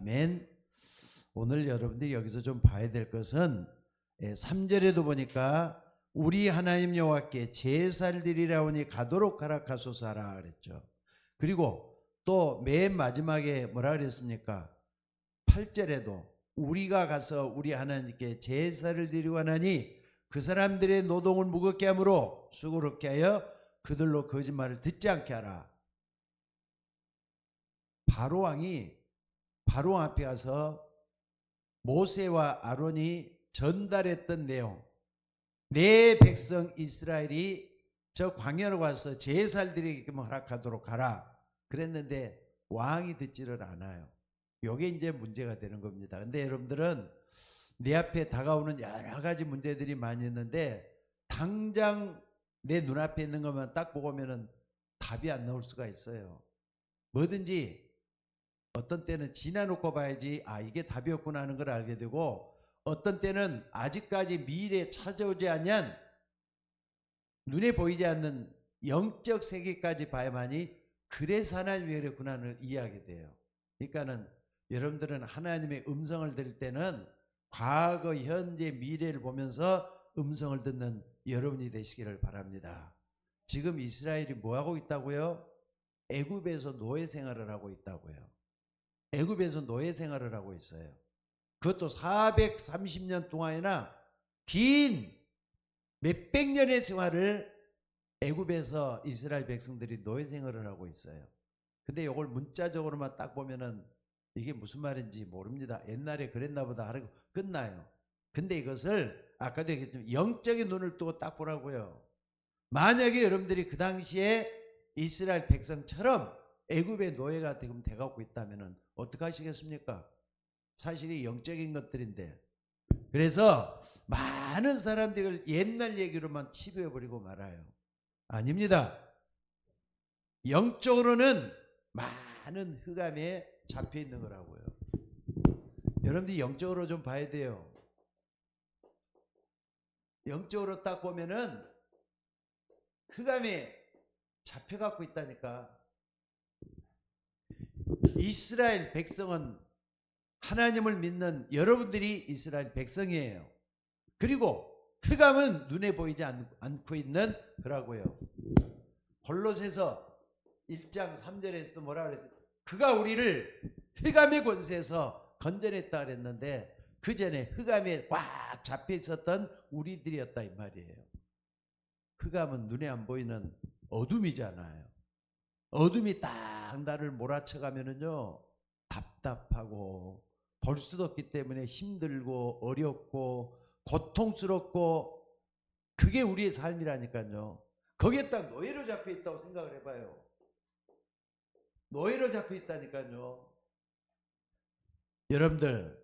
아멘. 오늘 여러분들이 여기서 좀 봐야 될 것은 3절에도 보니까 우리 하나님 여호와께 제사를 드리라오니 가도록 하라 하라 그랬죠. 그리고 또 맨 마지막에 뭐라 그랬습니까? 8절에도 우리가 가서 우리 하나님께 제사를 드리고 하나니 그 사람들의 노동을 무겁게 함으로 수고롭게 하여 그들로 거짓말을 듣지 않게 하라. 바로왕이 바로왕 앞에 가서 모세와 아론이 전달했던 내용, 내 백성 이스라엘이 저 광야로 가서 제사를 드리게끔 허락하도록 하라 그랬는데 왕이 듣지를 않아요. 이게 이제 문제가 되는 겁니다. 근데 여러분들은 내 앞에 다가오는 여러 가지 문제들이 많이 있는데 당장 내 눈앞에 있는 것만 딱 보면은 답이 안 나올 수가 있어요. 뭐든지 어떤 때는 지나놓고 봐야지 이게 답이었구나 하는 걸 알게 되고, 어떤 때는 아직까지 미래에 찾아오지 않은 눈에 보이지 않는 영적 세계까지 봐야만이 그래서 하나님이 그랬구나를 이해하게 돼요. 그러니까는 여러분들은 하나님의 음성을 들을 때는 과거, 현재, 미래를 보면서 음성을 듣는 여러분이 되시기를 바랍니다. 지금 이스라엘이 뭐하고 있다고요? 애굽에서 노예 생활을 하고 있다고요. 애굽에서 노예 생활을 하고 있어요. 그것도 430년 동안이나 긴 몇백 년의 생활을 애굽에서 이스라엘 백성들이 노예 생활을 하고 있어요. 근데 이걸 문자적으로만 딱 보면은 이게 무슨 말인지 모릅니다. 옛날에 그랬나 보다 하고 끝나요. 근데 이것을 아까도 얘기했지만 영적인 눈을 뜨고 딱 보라고요. 만약에 여러분들이 그 당시에 이스라엘 백성처럼 애굽의 노예가 지금 돼갖고 있다면 어떻게 하시겠습니까? 사실이 영적인 것들인데. 그래서 많은 사람들을 옛날 얘기로만 치부해버리고 말아요. 아닙니다. 영적으로는 많은 흑암에 잡혀 있는 거라고요. 여러분들이 영적으로 좀 봐야 돼요. 영적으로 딱 보면은 흑암에 잡혀갖고 있다니까. 이스라엘 백성은 하나님을 믿는 여러분들이 이스라엘 백성이에요. 그리고 흑암은 눈에 보이지 않고 있는 거라고요. 골로새서 1장 3절에서도 뭐라 그랬어요? 그가 우리를 흑암의 권세에서 건져냈다 그랬는데 그 전에 흑암에 꽉 잡혀 있었던 우리들이었다 이 말이에요. 흑암은 눈에 안 보이는 어둠이잖아요. 어둠이 딱 나를 몰아쳐가면은요 답답하고 볼 수도 없기 때문에 힘들고 어렵고 고통스럽고 그게 우리의 삶이라니까요. 거기에 딱 노예로 잡혀 있다고 생각을 해봐요. 노예로 잡혀 있다니까요. 여러분들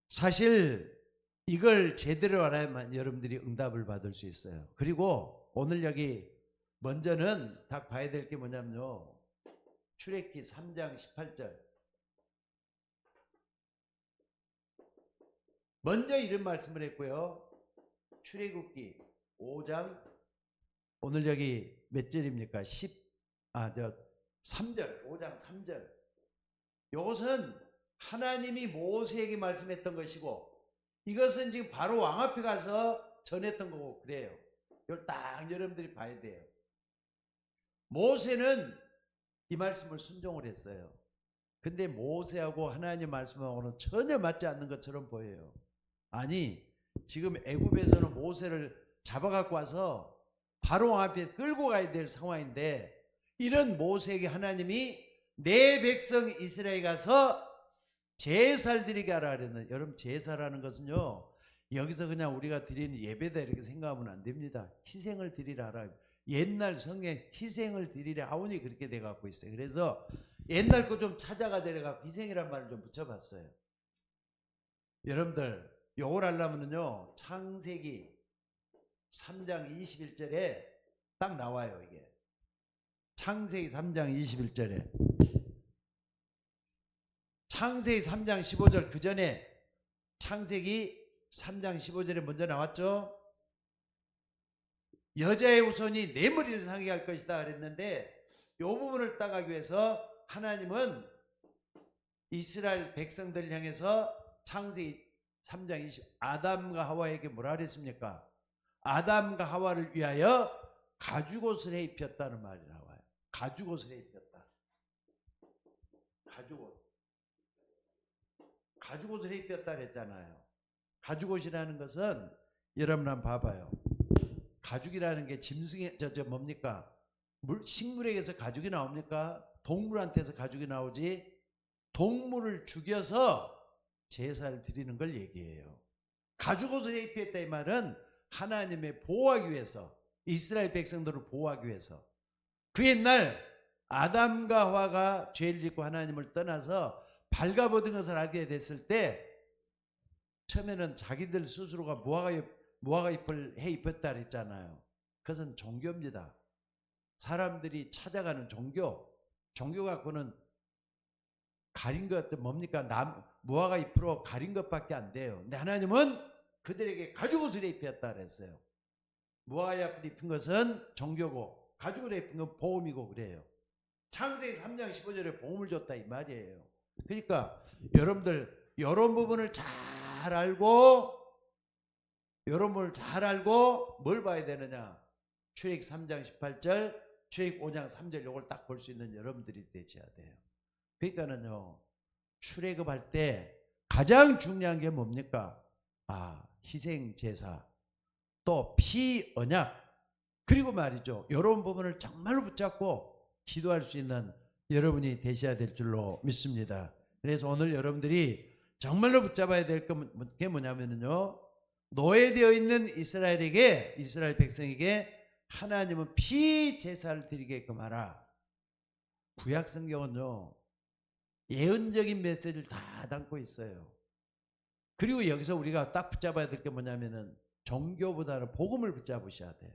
사실 이걸 제대로 알아야만 여러분들이 응답을 받을 수 있어요. 그리고 오늘 여기 먼저는 딱 봐야 될 게 뭐냐면요. 출애굽기 3장 18절. 먼저 이런 말씀을 했고요. 출애굽기 5장 오늘 여기 몇 절입니까? 3절. 5장 3절. 이것은 하나님이 모세에게 말씀했던 것이고 이것은 지금 바로 왕 앞에 가서 전했던 거고 그래요. 이걸 딱 여러분들이 봐야 돼요. 모세는 이 말씀을 순종을 했어요. 근데 모세하고 하나님 말씀하고는 전혀 맞지 않는 것처럼 보여요. 아니 지금 애굽에서는 모세를 잡아갖고 와서 바로 왕 앞에 끌고 가야 될 상황인데 이런 모세에게 하나님이 내 백성 이스라엘 가서 제사를 드리게 하라 그랬는데 여러분 제사라는 것은요 여기서 그냥 우리가 드리는 예배다 이렇게 생각하면 안 됩니다. 희생을 드리라 하라. 옛날 성경에 희생을 드리라 하오니 그렇게 돼갖고 있어요. 그래서 옛날 거 좀 찾아가 내려갖고 희생이란 말을 좀 붙여봤어요. 여러분들 요걸 하려면요 창세기 3장 21절에 딱 나와요. 이게 창세기 3장 21절에 창세기 3장 15절 그 전에 창세기 3장 15절에 먼저 나왔죠. 여자의 후손이 내 머리를 상하게 할 것이다 그랬는데 이 부분을 따가기 위해서 하나님은 이스라엘 백성들 향해서 창세기 3장 20 아담과 하와에게 뭐라 그랬습니까? 아담과 하와를 위하여 가죽옷을 해 입혔다는 말이 나와요. 가죽옷을 해 입혔다. 가죽옷을 해 입혔다 그랬잖아요. 가죽옷이라는 것은 여러분 한번 봐봐요. 가죽이라는 게 짐승의 뭡니까? 식물에게서 가죽이 나옵니까? 동물한테서 가죽이 나오지. 동물을 죽여서 제사를 드리는 걸 얘기해요. 가죽옷을 해 입혔다 이 말은 하나님의 보호하기 위해서, 이스라엘 백성들을 보호하기 위해서. 그 옛날 아담과 하와가 죄를 짓고 하나님을 떠나서 발가벗은 것을 알게 됐을 때 처음에는 자기들 스스로가 무화과 잎을 해 입혔다 그랬잖아요. 그것은 종교입니다. 사람들이 찾아가는 종교 갖고는 가린 것 뭡니까? 무화과 잎으로 가린 것밖에 안 돼요. 근데 하나님은 그들에게 가죽옷을 입혔다 그랬어요. 무화과 잎을 입힌 것은 종교고 가죽을 입힌 건 보험이고 그래요. 창세기 3장 15절에 보험을 줬다 이 말이에요. 그러니까 여러분들 이런 부분을 잘 알고 뭘 봐야 되느냐? 출애굽 3장 18절, 출애굽 5장 3절 이걸 딱 볼 수 있는 여러분들이 되셔야 돼요. 그러니까는요, 출애굽할 때 가장 중요한 게 뭡니까? 희생 제사, 또 피 언약, 그리고 말이죠, 이런 부분을 정말로 붙잡고 기도할 수 있는 여러분이 되셔야 될 줄로 믿습니다. 그래서 오늘 여러분들이 정말로 붙잡아야 될 게 뭐냐면요, 노예되어 있는 이스라엘 백성에게 하나님은 피 제사를 드리게끔 하라. 구약 성경은요, 예언적인 메시지를 다 담고 있어요. 그리고 여기서 우리가 딱 붙잡아야 될 게 뭐냐면은 종교보다는 복음을 붙잡으셔야 돼요.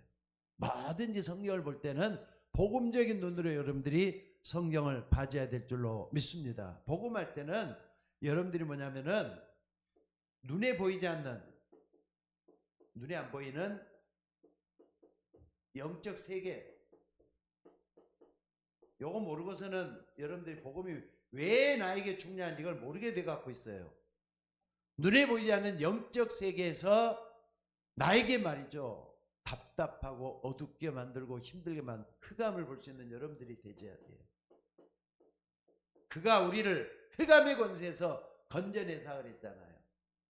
뭐든지 성경을 볼 때는 복음적인 눈으로 여러분들이 성경을 봐줘야 될 줄로 믿습니다. 복음할 때는 여러분들이 뭐냐면은 눈에 안 보이는 영적 세계, 요거 모르고서는 여러분들이 복음이 왜 나에게 중요한지 이걸 모르게 돼 갖고 있어요. 눈에 보이지 않는 영적 세계에서 나에게 말이죠, 답답하고 어둡게 만들고 힘들게 만든 흑암을 볼 수 있는 여러분들이 되셔야 돼요. 그가 우리를 흑암의 권세에서 건져내사 그랬잖아요.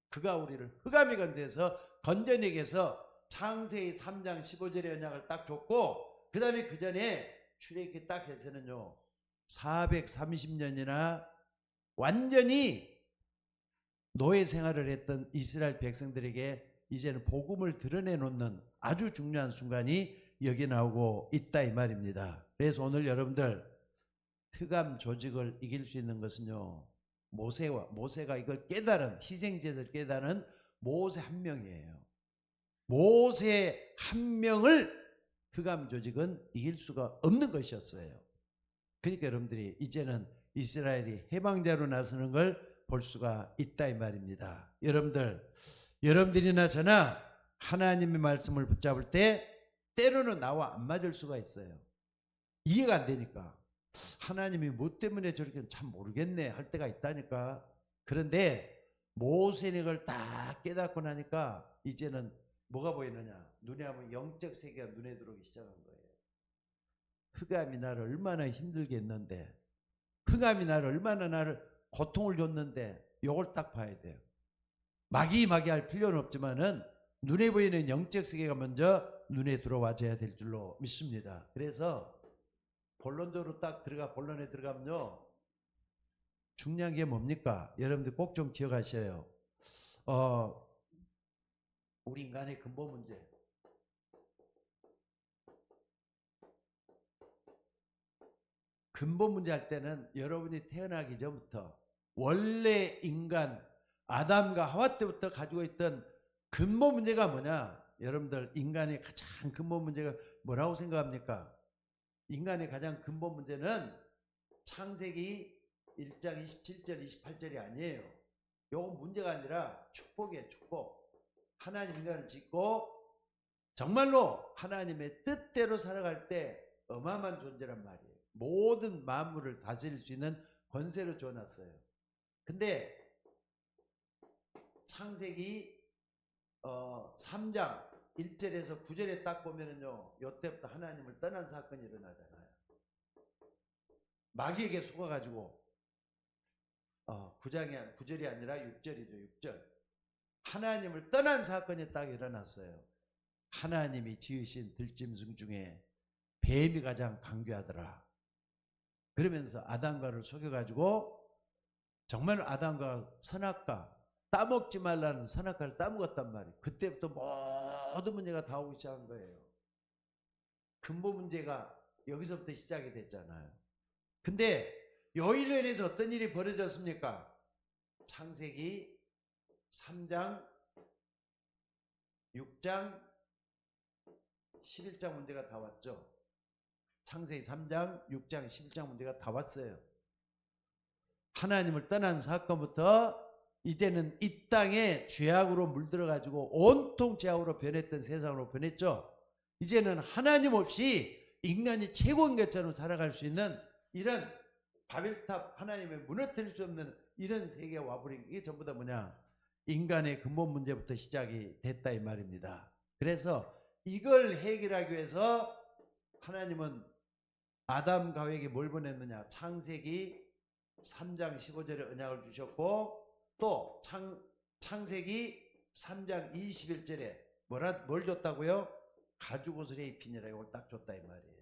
그가 우리를 흑암의 권세에서 건져내기 위해서 창세기 3장 15절의 언약을 딱 줬고, 그 다음에 그 전에 출애굽기 딱 해서는요, 430년이나 완전히 노예 생활을 했던 이스라엘 백성들에게 이제는 복음을 드러내놓는 아주 중요한 순간이 여기 나오고 있다 이 말입니다. 그래서 오늘 여러분들 흑암 조직을 이길 수 있는 것은요, 모세가 이걸 깨달은, 희생제사를 깨달은 모세 한 명이에요. 모세 한 명을 흑암 조직은 이길 수가 없는 것이었어요. 그러니까 여러분들이 이제는 이스라엘이 해방자로 나서는 걸 볼 수가 있다 이 말입니다. 여러분들이나 저나 하나님의 말씀을 붙잡을 때 때로는 나와 안 맞을 수가 있어요. 이해가 안 되니까. 하나님이 뭐 때문에 저렇게 참 모르겠네 할 때가 있다니까. 그런데 모세는 이걸 딱 깨닫고 나니까 이제는 뭐가 보이느냐? 눈에 하면 영적 세계가 눈에 들어오기 시작한 거예요. 흑암이 나를 얼마나 힘들게 했는데, 흑암이 나를 얼마나 고통을 줬는데, 요걸 딱 봐야 돼요. 마기할 필요는 없지만은 눈에 보이는 영적 세계가 먼저 눈에 들어와줘야 될 줄로 믿습니다. 그래서 본론에 들어가면요, 중요한 게 뭡니까? 여러분들 꼭 좀 기억하셔요. 우리 인간의 근본 문제. 근본 문제 할 때는 여러분이 태어나기 전부터 원래 인간 아담과 하와 때부터 가지고 있던 근본 문제가 뭐냐? 여러분들 인간의 가장 근본 문제가 뭐라고 생각합니까? 인간의 가장 근본 문제는 창세기 1장 27절 28절이 아니에요. 요건 문제가 아니라 축복이에요. 축복. 하나님 인간을 짓고 정말로 하나님의 뜻대로 살아갈 때 어마어마한 존재란 말이에요. 모든 만물을 다스릴 수 있는 권세를 줘놨어요. 근데 창세기 3장 1절에서 9절에 딱 보면은요, 요때부터 하나님을 떠난 사건이 일어나잖아요. 마귀에게 속아가지고 9절이 아니라 6절이죠. 6절. 하나님을 떠난 사건이 딱 일어났어요. 하나님이 지으신 들짐승 중에 뱀이 가장 강귀하더라. 그러면서 아담과를 속여가지고 정말 아담과 선악과 따먹지 말라는 선악과를 따먹었단 말이에요. 그때부터 모든 문제가 다 오기 시작한 거예요. 근본 문제가 여기서부터 시작이 됐잖아요. 근데 요 일로 인해서 어떤 일이 벌어졌습니까? 창세기 3장, 6장, 11장 문제가 다 왔죠. 창세기 3장, 6장, 11장 문제가 다 왔어요. 하나님을 떠난 사건부터 이제는 이 땅에 죄악으로 물들어가지고 온통 죄악으로 변했던 세상으로 변했죠. 이제는 하나님 없이 인간이 최고인 것처럼 살아갈 수 있는 이런 바벨탑, 하나님의 무너뜨릴 수 없는 이런 세계가 와버린 게 전부 다 뭐냐? 인간의 근본 문제부터 시작이 됐다 이 말입니다. 그래서 이걸 해결하기 위해서 하나님은 아담과 하와에게 뭘 보냈느냐? 창세기 3장 15절에 언약을 주셨고, 또 창세기 3장 21절에 뭘 줬다고요? 가죽옷을 입히니라. 이걸 딱 줬다 이 말이에요.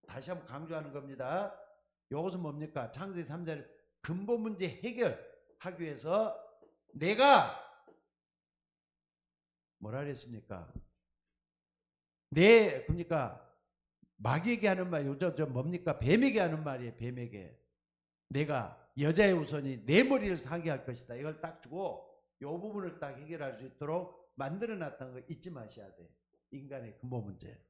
다시 한번 강조하는 겁니다. 이것은 뭡니까? 창세기 3장 근본 문제 해결하기 위해서 내가 뭐라 그랬습니까? 그러니까 마귀에게 하는 말, 요즘 뭡니까? 뱀에게 하는 말이에요. 뱀에게. 내가 여자의 우선이 내 머리를 상하게 할 것이다. 이걸 딱 주고 이 부분을 딱 해결할 수 있도록 만들어 놨다는 거 잊지 마셔야 돼. 인간의 근본 문제.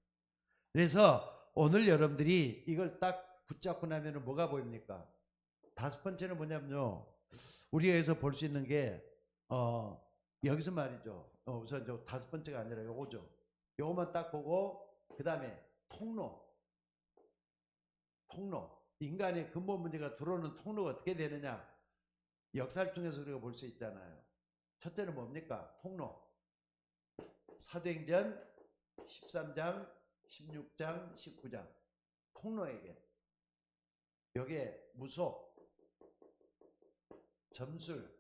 그래서 오늘 여러분들이 이걸 딱 붙잡고 나면 뭐가 보입니까? 다섯 번째는 뭐냐면요. 우리가 여기서 볼 수 있는 게 여기서 말이죠. 우선 저 다섯 번째가 아니라 요거죠. 요거만 딱 보고 그 다음에 통로. 인간의 근본 문제가 들어오는 통로가 어떻게 되느냐? 역사를 통해서 우리가 볼 수 있잖아요. 첫째는 뭡니까? 통로. 사도행전 13장, 16장, 19장. 통로에게. 여기에 무속, 점술,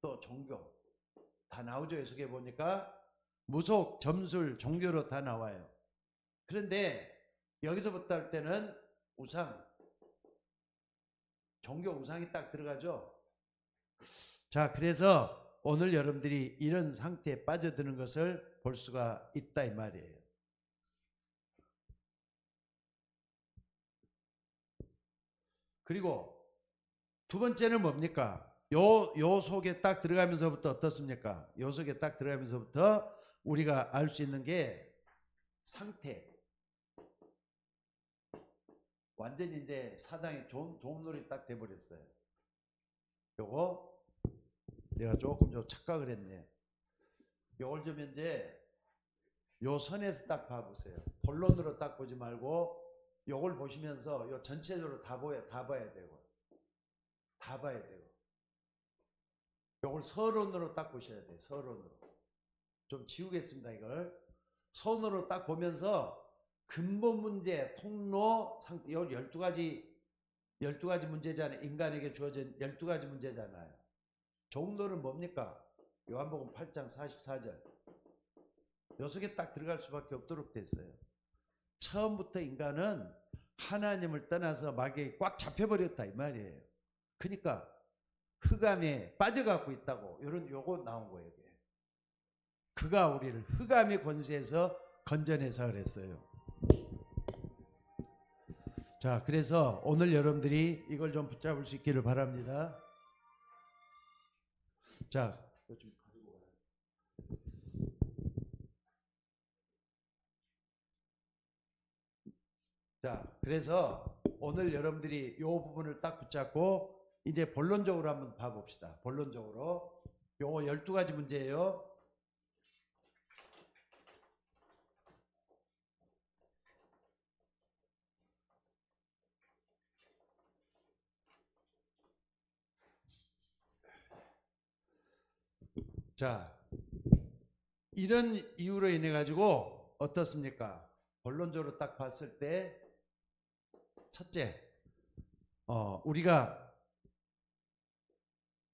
또 종교 다 나오죠. 해석해 보니까 무속, 점술, 종교로 다 나와요. 그런데 여기서부터 할 때는 우상, 종교 우상이 딱 들어가죠. 자, 그래서 오늘 여러분들이 이런 상태에 빠져드는 것을 볼 수가 있다 이 말이에요. 그리고 두 번째는 뭡니까? 요 속에 딱 들어가면서부터 어떻습니까? 요 속에 딱 들어가면서부터 우리가 알 수 있는 게 상태. 완전히 이제 사당이 종놀이 딱 돼버렸어요. 요거 내가 조금 좀 착각을 했네. 요걸 좀 이제 요 선에서 딱 봐보세요. 본론으로 딱 보지 말고 요걸 보시면서 요 전체적으로 다 봐야 되고. 요걸 서론으로 딱 보셔야 돼요. 서론으로. 좀 지우겠습니다. 이걸. 손으로 딱 보면서 근본 문제, 통로, 상태, 요 12가지 문제잖아요. 인간에게 주어진 12가지 문제잖아요. 종로는 뭡니까? 요한복음 8장 44절. 요 속에 딱 들어갈 수밖에 없도록 됐어요. 처음부터 인간은 하나님을 떠나서 마귀에게 꽉 잡혀버렸다 이 말이에요. 그러니까 흑암에 빠져갖고 있다고 요거 나온 거예요. 그가 우리를 흑암의 권세에서 건져내서 그랬어요. 자, 그래서 오늘 여러분들이 이걸 좀 붙잡을 수 있기를 바랍니다. 자, 좀 가지고 와요. 자, 그래서 오늘 여러분들이 이 부분을 딱 붙잡고 이제 본론적으로 한번 봐봅시다. 본론적으로. 요거 12가지 문제예요. 자, 이런 이유로 인해 가지고 어떻습니까? 본론적으로 딱 봤을 때 첫째, 우리가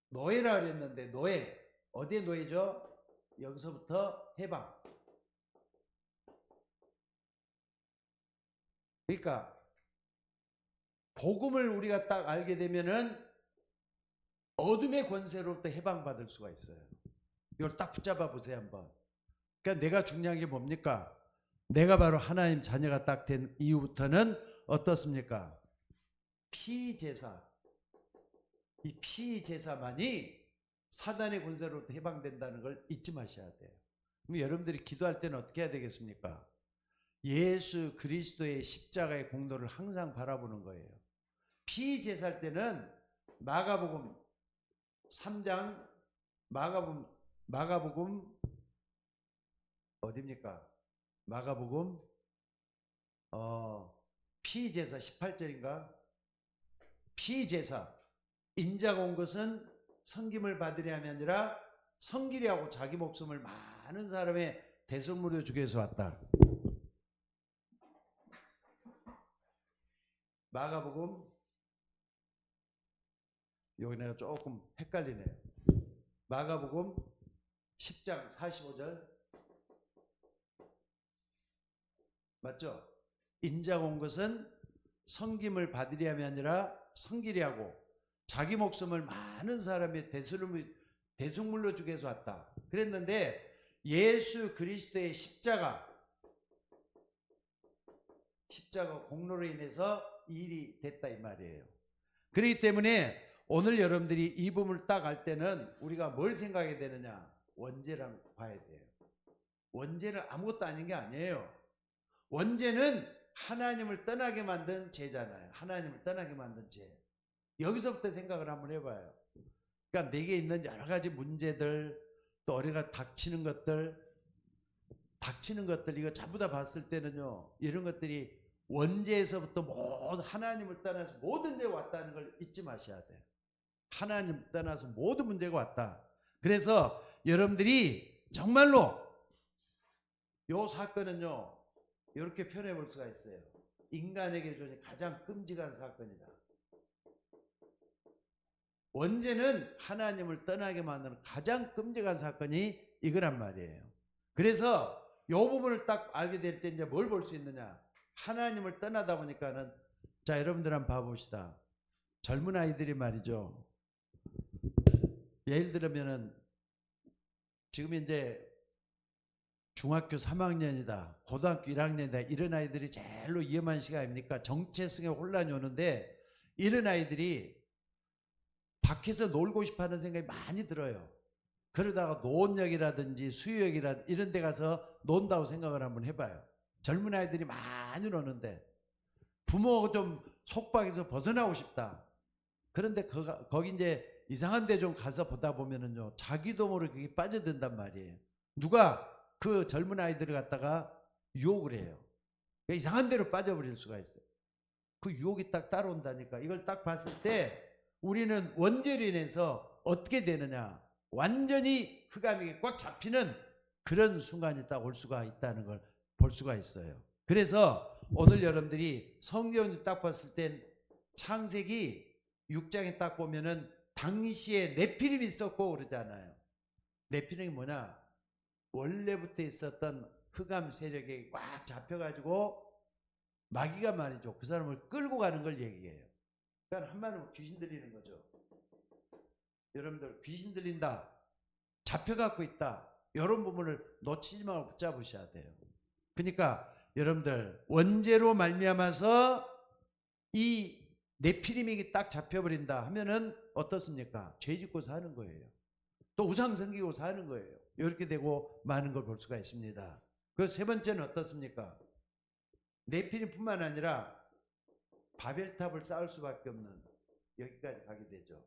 노예라 그랬는데 노예 어디에 노예죠? 여기서부터 해방. 그러니까 복음을 우리가 딱 알게 되면은 어둠의 권세로부터 해방받을 수가 있어요. 이걸 딱 붙잡아 보세요 한번. 그러니까 내가 중요한 게 뭡니까? 내가 바로 하나님 자녀가 딱 된 이후부터는 어떻습니까? 피제사. 이 피제사만이 사단의 권세로부터 해방된다는 걸 잊지 마셔야 돼요. 그럼 여러분들이 기도할 때는 어떻게 해야 되겠습니까? 예수 그리스도의 십자가의 공로를 항상 바라보는 거예요. 피제사할 때는 마가복음 3장 마가복음 어디입니까? 마가복음 피제사 18절인가? 피제사 인자가 온 것은 섬김을 받으려 함이 아니라 섬기려 하고 자기 목숨을 많은 사람의 대속물로 주기 위해서 왔다. 마가복음 여기 내가 조금 헷갈리네요. 마가복음 10장 45절 맞죠? 인자가 온 것은 섬김을 받으려 함이 아니라 섬기려 하고 자기 목숨을 많은 사람의 대속물로 주기 위해서 왔다. 그랬는데 예수 그리스도의 십자가 공로로 인해서 이 일이 됐다 이 말이에요. 그렇기 때문에 오늘 여러분들이 이 부분을 딱 알 때는 우리가 뭘 생각해야 되느냐? 원죄랑 봐야 돼요. 원죄는 아무것도 아닌 게 아니에요. 원죄는 하나님을 떠나게 만든 죄잖아요. 하나님을 떠나게 만든 죄. 여기서부터 생각을 한번 해봐요. 그러니까 내게 있는 여러 가지 문제들, 또 우리가 닥치는 것들 이거 전부 다 봤을 때는요, 이런 것들이 원죄에서부터 모든 하나님을 떠나서 모든 죄가 왔다는 걸 잊지 마셔야 돼요. 하나님 떠나서 모든 문제가 왔다. 그래서 여러분들이 정말로 이 사건은요, 이렇게 표현해 볼 수가 있어요. 인간에게 주는 가장 끔찍한 사건이다. 원죄는 하나님을 떠나게 만드는 가장 끔찍한 사건이 이거란 말이에요. 그래서 이 부분을 딱 알게 될 때 이제 뭘 볼 수 있느냐? 하나님을 떠나다 보니까는 자, 여러분들 한번 봐봅시다. 젊은 아이들이 말이죠. 예를 들면은 지금 이제 중학교 3학년이다, 고등학교 1학년이다 이런 아이들이 제일로 위험한 시간입니까? 정체성에 혼란이 오는데 이런 아이들이 밖에서 놀고 싶어하는 생각이 많이 들어요. 그러다가 노원역이라든지 수유역이라든지 이런 데 가서 논다고 생각을 한번 해봐요. 젊은 아이들이 많이 노는데 부모가 좀 속박에서 벗어나고 싶다. 그런데 거기 이제 이상한 데 좀 가서 보다 보면은요, 자기도 모르게 그게 빠져든단 말이에요. 누가 그 젊은 아이들을 갖다가 유혹을 해요. 그러니까 이상한 데로 빠져버릴 수가 있어요. 그 유혹이 딱 따라온다니까. 이걸 딱 봤을 때 우리는 원죄로 인해서 어떻게 되느냐, 완전히 흑암에게 꽉 잡히는 그런 순간이 딱 올 수가 있다는 걸 볼 수가 있어요. 그래서 오늘 여러분들이 성경을 딱 봤을 땐 창세기 6장에 딱 보면은 당시에 네피림이 있었고 그러잖아요. 네피림이 뭐냐? 원래부터 있었던 흑암 세력에 꽉 잡혀가지고 마귀가 말이죠, 그 사람을 끌고 가는 걸 얘기해요. 그러니까 한마디로 귀신 들리는 거죠. 여러분들 귀신 들린다, 잡혀갖고 있다, 이런 부분을 놓치지 말고 붙잡으셔야 돼요. 그러니까 여러분들 원죄로 말미암아서 이 네피림이 딱 잡혀버린다 하면은 어떻습니까? 죄 짓고 사는 거예요. 또 우상 섬기고 사는 거예요. 이렇게 되고 많은 걸 볼 수가 있습니다. 그리고 세 번째는 어떻습니까? 네피림뿐만 아니라 바벨탑을 쌓을 수밖에 없는, 여기까지 가게 되죠.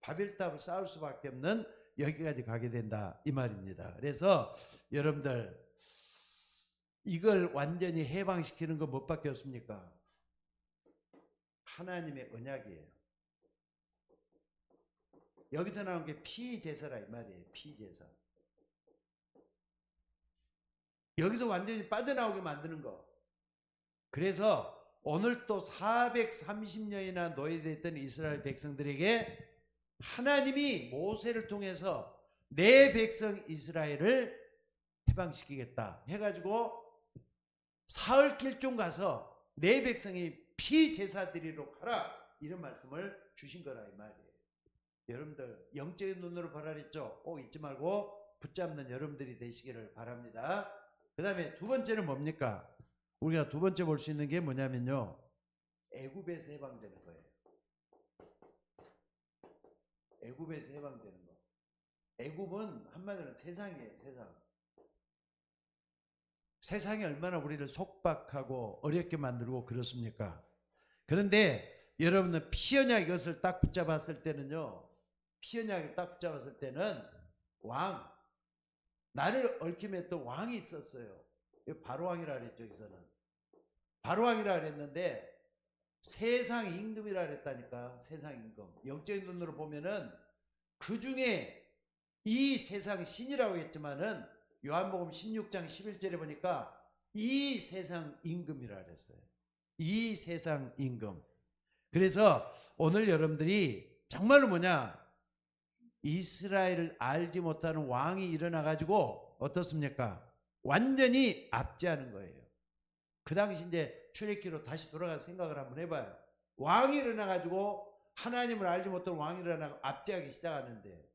바벨탑을 쌓을 수밖에 없는 여기까지 가게 된다 이 말입니다. 그래서 여러분들 이걸 완전히 해방시키는 건 뭐밖에 없습니까? 하나님의 언약이에요. 여기서 나온 게 피제사라 이 말이에요. 피제사. 여기서 완전히 빠져나오게 만드는 거. 그래서 오늘 또 430년이나 노예됐던 이스라엘 백성들에게 하나님이 모세를 통해서 내 백성 이스라엘을 해방시키겠다 해가지고 사흘 길종 가서 내 백성이 피제사드리러 가라, 이런 말씀을 주신 거라 이 말이에요. 여러분들 영적인 눈으로 보라 그랬죠? 꼭 잊지 말고 붙잡는 여러분들이 되시기를 바랍니다. 그 다음에 두 번째는 뭡니까? 우리가 두 번째 볼 수 있는 게 뭐냐면요, 애굽에서 해방되는 거예요. 애굽에서 해방되는 거. 애굽은 한마디로 세상이에요. 세상. 세상이 얼마나 우리를 속박하고 어렵게 만들고 그렇습니까? 그런데 여러분은 피언약 이것을 딱 붙잡았을 때는요, 피언약을 딱 붙잡았을 때는 왕, 나를 얽히며 했던 왕이 있었어요. 바로왕이라 그랬죠. 여기서는 바로왕이라 그랬는데 세상 임금이라 그랬다니까. 세상 임금. 영적인 눈으로 보면은 그 중에 이 세상 신이라고 했지만은 요한복음 16장 11절에 보니까 이 세상 임금이라 그랬어요. 이 세상 임금. 그래서 오늘 여러분들이 정말로 뭐냐, 이스라엘을 알지 못하는 왕이 일어나 가지고 어떻습니까? 완전히 압제하는 거예요. 그 당시 이제 출애굽기로 다시 돌아가서 생각을 한번 해봐요. 왕이 일어나 가지고 하나님을 알지 못하는 왕이 일어나고 압제하기 시작하는데,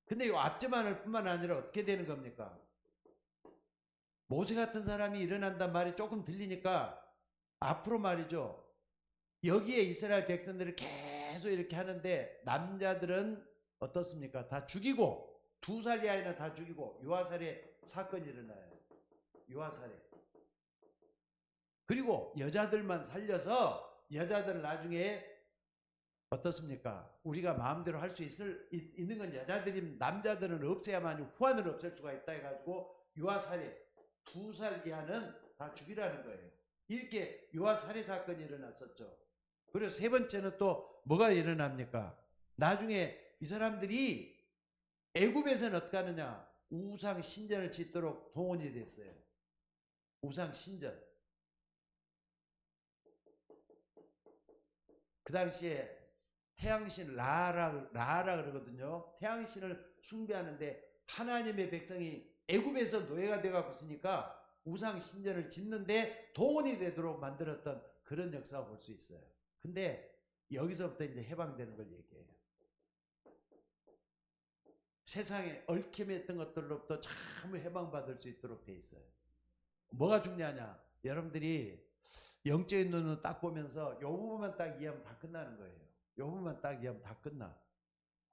근데 이 압제만을 뿐만 아니라 어떻게 되는 겁니까? 모세 같은 사람이 일어난단 말이 조금 들리니까 앞으로 말이죠, 여기에 이스라엘 백성들을 계속 이렇게 하는데 남자들은 어떻습니까? 다 죽이고, 2살 이하에는 다 죽이고, 유아살해 사건이 일어나요. 유아살해. 그리고 여자들만 살려서 여자들 나중에 어떻습니까? 우리가 마음대로 할 수 있는 건 여자들이, 남자들은 없애야만 후환을 없앨 수가 있다 해가지고 유아살해, 2살 이하는 다 죽이라는 거예요. 이렇게 유아살해 사건이 일어났었죠. 그리고 세 번째는 또 뭐가 일어납니까? 나중에 이 사람들이 애굽에서는 어떻게 하느냐, 우상 신전을 짓도록 동원이 됐어요. 우상 신전. 그 당시에 태양신 라라 그러거든요. 태양신을 숭배하는데 하나님의 백성이 애굽에서 노예가 돼가고 있으니까 우상 신전을 짓는데 동원이 되도록 만들었던 그런 역사가 볼 수 있어요. 근데 여기서부터 이제 해방되는 걸 얘기해요. 세상에 얽혀맸던 것들로부터 참 해방받을 수 있도록 돼 있어요. 뭐가 중요하냐? 여러분들이 영적인 눈으로 딱 보면서 요 부분만 딱 이해하면 다 끝나는 거예요. 요 부분만 딱 이해하면 다 끝나.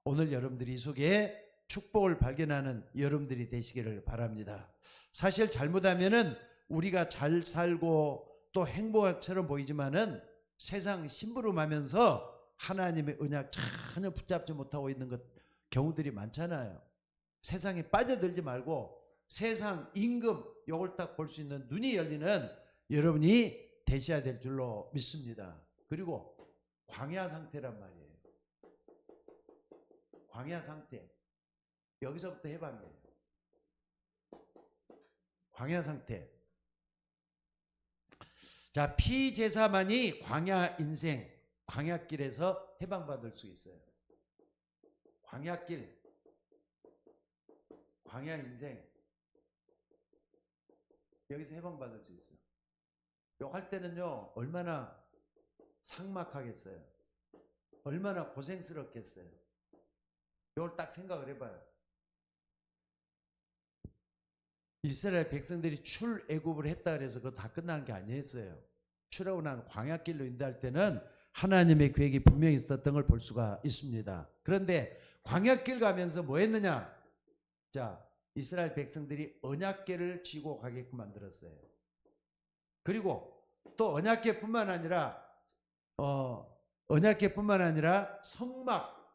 오늘 여러분들이 이 속에 축복을 발견하는 여러분들이 되시기를 바랍니다. 사실 잘못하면은 우리가 잘 살고 또 행복한처럼 보이지만은 세상 심부름하면서 하나님의 언약 전혀 붙잡지 못하고 있는 경우들이 많잖아요. 세상에 빠져들지 말고 세상 임금 요걸 딱 볼 수 있는 눈이 열리는 여러분이 되셔야 될 줄로 믿습니다. 그리고 광야 상태란 말이에요. 광야 상태. 여기서부터 해방이에요. 광야 상태. 자, 피제사만이 광야 인생, 광야길에서 해방받을 수 있어요. 광야길, 광야 인생, 여기서 해방받을 수 있어요. 요 할 때는요, 얼마나 삭막하겠어요. 얼마나 고생스럽겠어요. 이걸 딱 생각을 해봐요. 이스라엘 백성들이 출애굽을 했다 그래서 그거 다 끝난 게 아니었어요. 출애굽 난 광야길로 인도할 때는 하나님의 계획이 분명히 있었던 걸 볼 수가 있습니다. 그런데 광야길 가면서 뭐 했느냐? 자, 이스라엘 백성들이 언약궤를 쥐고 가게끔 만들었어요. 그리고 또 언약궤뿐만 아니라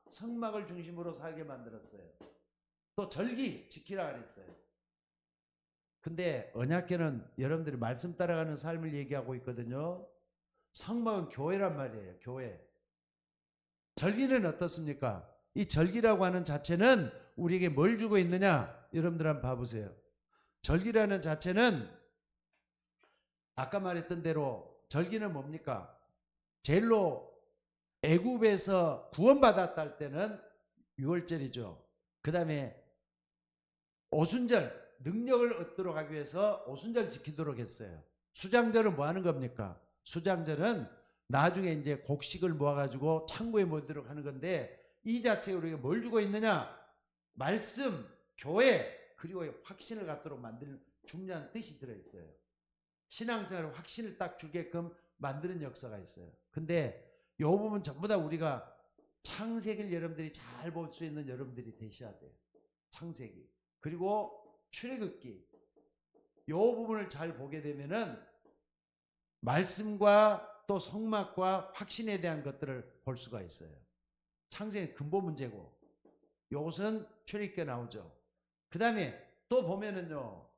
성막을 중심으로 살게 만들었어요. 또 절기 지키라 그랬어요. 근데 언약궤는 여러분들이 말씀 따라가는 삶을 얘기하고 있거든요. 성막은 교회란 말이에요. 교회. 절기는 어떻습니까? 이 절기라고 하는 자체는 우리에게 뭘 주고 있느냐? 여러분들 한번 봐보세요. 절기라는 자체는 아까 말했던 대로 절기는 뭡니까? 제일로 애굽에서 구원받았다 할 때는 6월절이죠. 그 다음에 오순절, 능력을 얻도록 하기 위해서 오순절 지키도록 했어요. 수장절은 뭐 하는 겁니까? 수장절은 나중에 이제 곡식을 모아가지고 창고에 모이도록 하는 건데, 이 자체가 우리가 뭘 주고 있느냐? 말씀, 교회, 그리고 확신을 갖도록 만드는 중요한 뜻이 들어있어요. 신앙생활 확신을 딱 주게끔 만드는 역사가 있어요. 근데 이 부분 전부 다 우리가 창세기를 여러분들이 잘 볼 수 있는 여러분들이 되셔야 돼요. 창세기. 그리고 출애굽기. 이 부분을 잘 보게 되면은 말씀과 또 성막과 확신에 대한 것들을 볼 수가 있어요. 창세기 근본 문제고, 이것은 출애굽기에 나오죠. 그 다음에 또 보면은요,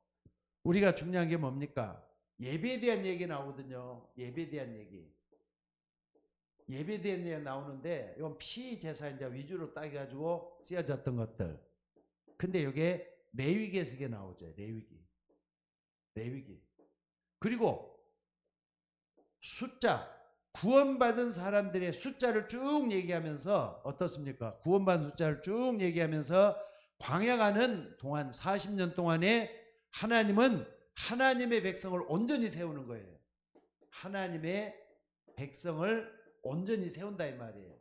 우리가 중요한 게 뭡니까? 예배에 대한 얘기 나오거든요. 예배에 대한 얘기. 예배에 대한 얘기가 나오는데, 이건 피제사 이제 위주로 따져가지고 쓰여졌던 것들. 근데 이게 레위기에서 이게 나오죠. 레위기. 그리고 숫자, 구원받은 사람들의 숫자를 쭉 얘기하면서 어떻습니까? 구원받은 숫자를 쭉 얘기하면서 광야 가는 동안 40년 동안에 하나님은 하나님의 백성을 온전히 세우는 거예요. 하나님의 백성을 온전히 세운다 이 말이에요.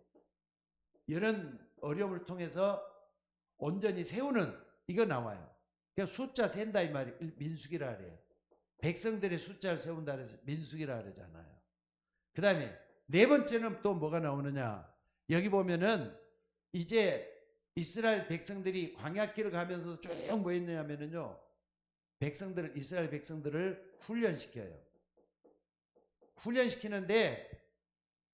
이런 어려움을 통해서 온전히 세우는, 이거 나와요. 그냥 숫자 센다 이 말이 민수기라 그래요. 백성들의 숫자를 세운다 그래서 민수기라 그러잖아요. 그 다음에 네 번째는 또 뭐가 나오느냐? 여기 보면은 이제 이스라엘 백성들이 광야길을 가면서 쭉 뭐 했냐면요, 이스라엘 백성들을 훈련시켜요. 훈련시키는데,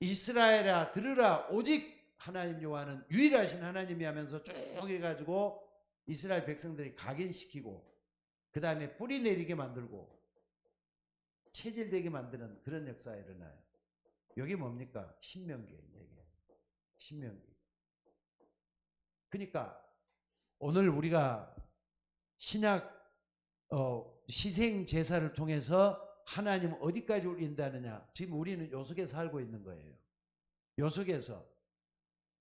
이스라엘아 들으라, 오직 하나님 여호와는 유일하신 하나님이 하면서 쭉 해가지고 이스라엘 백성들이 각인시키고, 그 다음에 뿌리 내리게 만들고 체질되게 만드는 그런 역사가 일어나요. 여기 뭡니까? 신명기예요. 신명기. 그러니까 오늘 우리가 신약 희생 제사를 통해서 하나님 어디까지 올린다느냐? 지금 우리는 요 속에 살고 있는 거예요. 요 속에서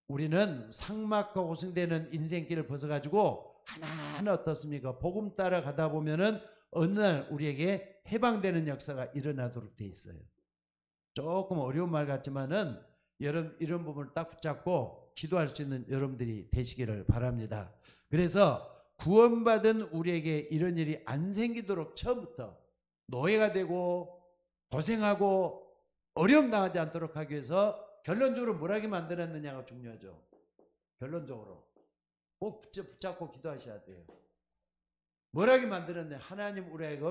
우리는 상막과 고생되는 인생길을 벗어가지고 하나하나 어떻습니까? 복음 따라가다 보면은 어느 날 우리에게 해방되는 역사가 일어나도록 돼 있어요. 조금 어려운 말 같지만은 이런 부분을 딱 붙잡고 기도할 수 있는 여러분들이 되시기를 바랍니다. 그래서 구원받은 우리에게 이런 일이 안 생기도록 처음부터 노예가 되고 고생하고 어려움 당하지 않도록 하기 위해서 결론적으로 뭐라게 만들었느냐가 중요하죠. 결론적으로 꼭 붙잡고 기도하셔야 돼요. 뭐라게 만들었냐? 하나님 우리에게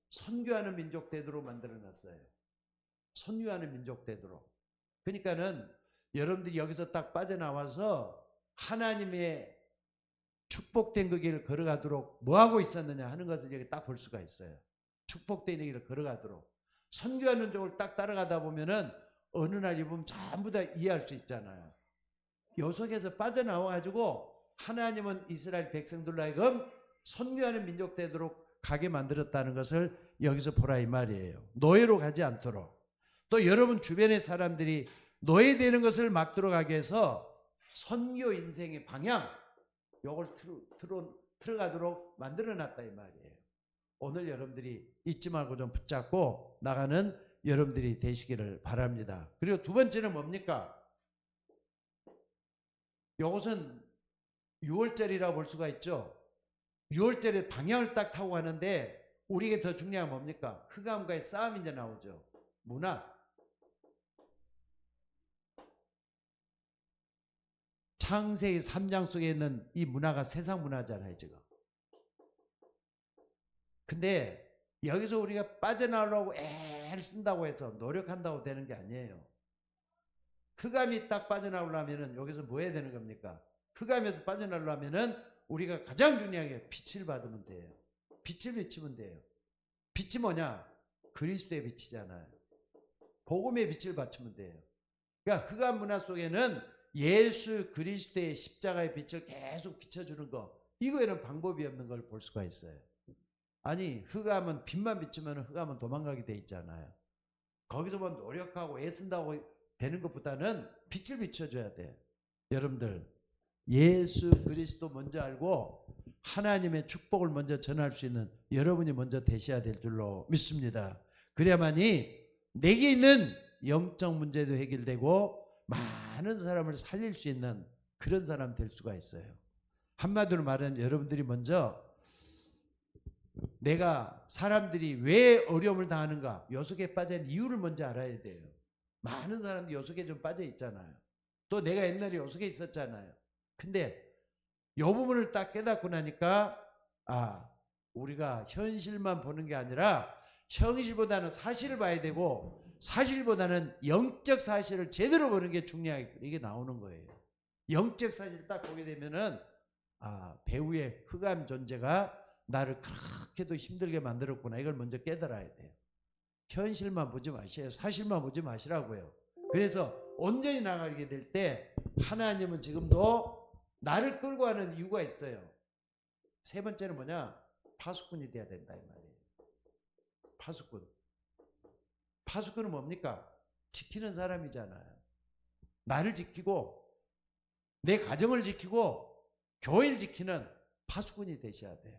선교하는 민족 되도록 만들어놨어요. 선교하는 민족 되도록. 그러니까는 여러분들이 여기서 딱 빠져나와서 하나님의 축복된 그 길을 걸어가도록 뭐하고 있었느냐 하는 것을 여기 딱 볼 수가 있어요. 축복된 길을 걸어가도록. 선교하는 쪽을 딱 따라가다 보면은 어느 날 이 보면 전부 다 이해할 수 있잖아요. 요 속에서 빠져나와가지고 하나님은 이스라엘 백성들로 하여금 선교하는 민족 되도록 가게 만들었다는 것을 여기서 보라 이 말이에요. 노예로 가지 않도록. 또 여러분 주변의 사람들이 노예되는 것을 막도록 하기 위해서 선교 인생의 방향, 요걸 틀어가도록 만들어놨다 이 말이에요. 오늘 여러분들이 잊지 말고 좀 붙잡고 나가는 여러분들이 되시기를 바랍니다. 그리고 두 번째는 뭡니까? 요것은 6월절이라고 볼 수가 있죠. 6월절에 방향을 딱 타고 가는데 우리에게 더 중요한 건 뭡니까? 흑암과의 싸움이 이제 나오죠. 문화. 창세기 3장 속에 있는 이 문화가 세상 문화잖아요, 지금. 근데 여기서 우리가 빠져나오려고 애를 쓴다고 해서 노력한다고 되는 게 아니에요. 흑암이 딱 빠져나오려면 여기서 뭐 해야 되는 겁니까? 흑암에서 빠져나오려면 우리가 가장 중요한 게 빛을 받으면 돼요. 빛을 비치면 돼요. 빛이 뭐냐? 그리스도의 빛이잖아요. 복음의 빛을 받치면 돼요. 그러니까 흑암 문화 속에는 예수 그리스도의 십자가의 빛을 계속 비춰주는 거, 이거에는 방법이 없는 걸 볼 수가 있어요. 아니 흑암은 빛만 비추면 흑암은 도망가게 돼 있잖아요. 거기서만 노력하고 애쓴다고 되는 것보다는 빛을 비춰줘야 돼. 여러분들 예수 그리스도 먼저 알고 하나님의 축복을 먼저 전할 수 있는 여러분이 먼저 되셔야 될 줄로 믿습니다. 그래야만이 내게 있는 영적 문제도 해결되고 많은 사람을 살릴 수 있는 그런 사람 될 수가 있어요. 한마디로 말하면 여러분들이 먼저 내가 사람들이 왜 어려움을 당하는가, 요속에 빠진 이유를 먼저 알아야 돼요. 많은 사람들이 요속에 좀 빠져 있잖아요. 또 내가 옛날에 요속에 있었잖아요. 근데 이 부분을 딱 깨닫고 나니까 우리가 현실만 보는 게 아니라 현실보다는 사실을 봐야 되고 사실보다는 영적 사실을 제대로 보는 게 중요하게 이게 나오는 거예요. 영적 사실을 딱 보게 되면은 배후의 흑암 존재가 나를 그렇게도 힘들게 만들었구나. 이걸 먼저 깨달아야 돼요. 현실만 보지 마세요. 사실만 보지 마시라고요. 그래서 온전히 나가게 될 때 하나님은 지금도 나를 끌고 가는 이유가 있어요. 세 번째는 뭐냐? 파수꾼이 돼야 된다 이 말이에요. 파수꾼. 파수꾼은 뭡니까? 지키는 사람이잖아요. 나를 지키고 내 가정을 지키고 교회를 지키는 파수꾼이 되셔야 돼요.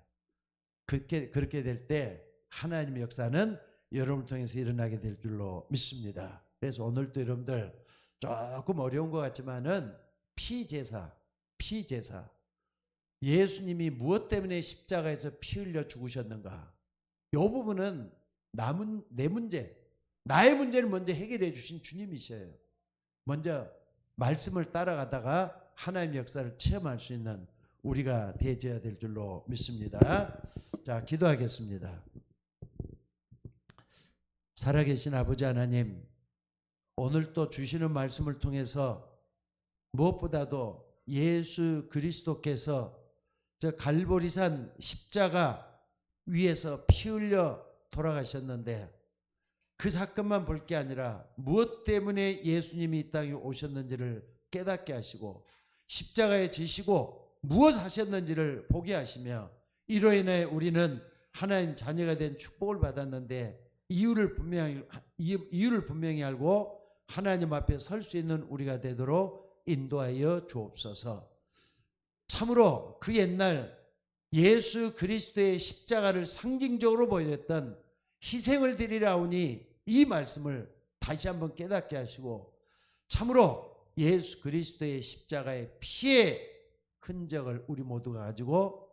그렇게 될 때 하나님의 역사는 여러분을 통해서 일어나게 될 줄로 믿습니다. 그래서 오늘도 여러분들 조금 어려운 것 같지만은 피제사 예수님이 무엇 때문에 십자가에서 피 흘려 죽으셨는가, 이 부분은 내 문제, 나의 문제를 먼저 해결해 주신 주님이셔요. 먼저 말씀을 따라가다가 하나님의 역사를 체험할 수 있는 우리가 되어야 될 줄로 믿습니다. 자, 기도하겠습니다. 살아계신 아버지 하나님, 오늘 또 주시는 말씀을 통해서 무엇보다도 예수 그리스도께서 저 갈보리산 십자가 위에서 피 흘려 돌아가셨는데 그 사건만 볼 게 아니라 무엇 때문에 예수님이 이 땅에 오셨는지를 깨닫게 하시고 십자가에 지시고 무엇 하셨는지를 보게 하시며 이로 인해 우리는 하나님 자녀가 된 축복을 받았는데 이유를 분명히 알고 하나님 앞에 설 수 있는 우리가 되도록 인도하여 주옵소서. 참으로 그 옛날 예수 그리스도의 십자가를 상징적으로 보였던 희생을 드리라오니 이 말씀을 다시 한번 깨닫게 하시고 참으로 예수 그리스도의 십자가의 피의 흔적을 우리 모두가 가지고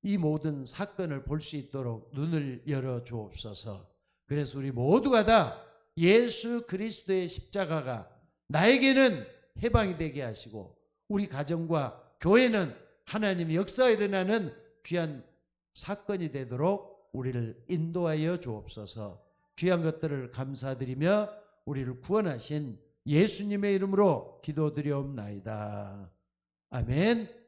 이 모든 사건을 볼 수 있도록 눈을 열어 주옵소서. 그래서 우리 모두가 다 예수 그리스도의 십자가가 나에게는 해방이 되게 하시고 우리 가정과 교회는 하나님의 역사가 일어나는 귀한 사건이 되도록 우리를 인도하여 주옵소서. 귀한 것들을 감사드리며 우리를 구원하신 예수님의 이름으로 기도드리옵나이다. 아멘.